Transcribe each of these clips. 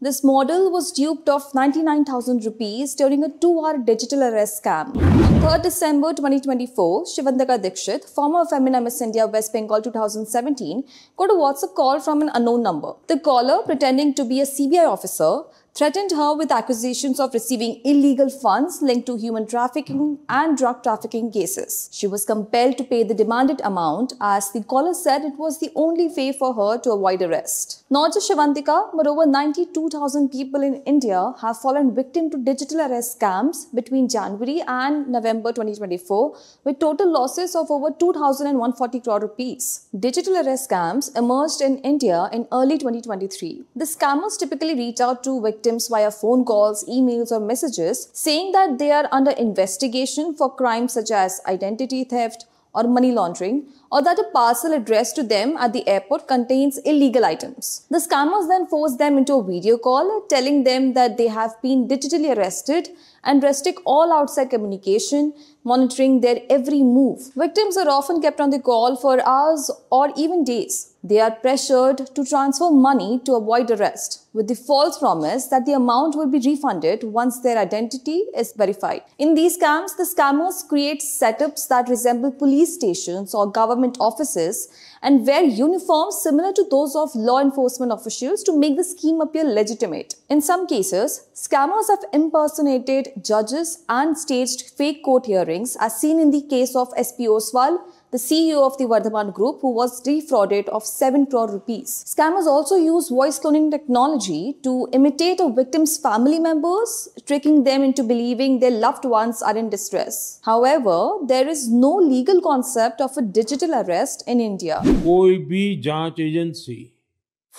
This model was duped of 99,000 rupees during a 2-hour digital arrest scam. On 3rd December 2024, Shivantika Dikshit, former Femina Miss India West Bengal 2017, got a WhatsApp call from an unknown number. The caller, pretending to be a CBI officer, threatened her with accusations of receiving illegal funds linked to human trafficking and drug trafficking cases. She was compelled to pay the demanded amount as the caller said it was the only way for her to avoid arrest. Not just Shivantika, but over 92,000 people in India have fallen victim to digital arrest scams between January and November 2024, with total losses of over 2,140 crore rupees. Digital arrest scams emerged in India in early 2023. The scammers typically reach out to victims via phone calls, emails, or messages, saying that they are under investigation for crimes such as identity theft or money laundering, or that a parcel addressed to them at the airport contains illegal items. The scammers then force them into a video call, telling them that they have been digitally arrested and restrict all outside communication, monitoring their every move. Victims are often kept on the call for hours or even days. They are pressured to transfer money to avoid arrest, with the false promise that the amount will be refunded once their identity is verified. In these scams, the scammers create setups that resemble police stations or government offices and wear uniforms similar to those of law enforcement officials to make the scheme appear legitimate. In some cases, scammers have impersonated judges and staged fake court hearings, as seen in the case of SP Oswal, the CEO of the Vardhaman Group, who was defrauded of 7 crore rupees. Scammers also use voice cloning technology to imitate a victim's family members, tricking them into believing their loved ones are in distress. However, there is no legal concept of a digital arrest in India. कोई भी जांच agency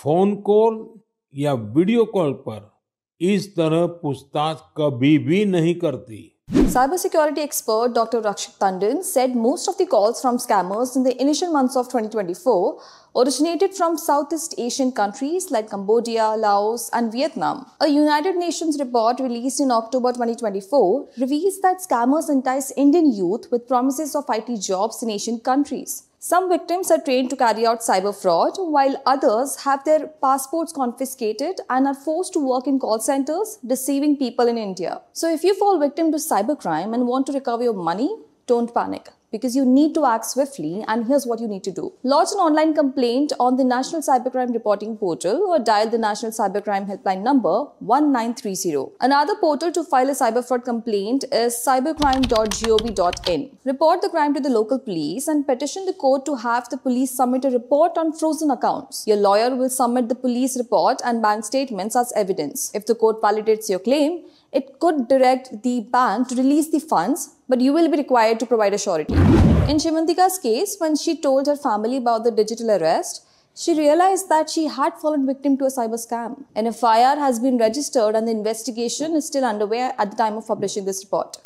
phone call या video call पर इस तरह पूछताछ कभी भी नहीं करती. Cybersecurity expert Dr. Rakshit Tandon said most of the calls from scammers in the initial months of 2024 originated from Southeast Asian countries like Cambodia, Laos, and Vietnam. A United Nations report released in October 2024 reveals that scammers entice Indian youth with promises of IT jobs in Asian countries. Some victims are trained to carry out cyber fraud, while others have their passports confiscated and are forced to work in call centers, deceiving people in India. So if you fall victim to cybercrime and want to recover your money, don't panic, because you need to act swiftly, and here's what you need to do. Lodge an online complaint on the National Cybercrime Reporting Portal or dial the National Cybercrime Helpline number 1930. Another portal to file a cyber fraud complaint is cybercrime.gov.in. Report the crime to the local police and petition the court to have the police submit a report on frozen accounts. Your lawyer will submit the police report and bank statements as evidence. If the court validates your claim, it could direct the bank to release the funds, but you will be required to provide a surety. In Shivantika's case, when she told her family about the digital arrest, she realized that she had fallen victim to a cyber scam. An FIR has been registered and the investigation is still underway at the time of publishing this report.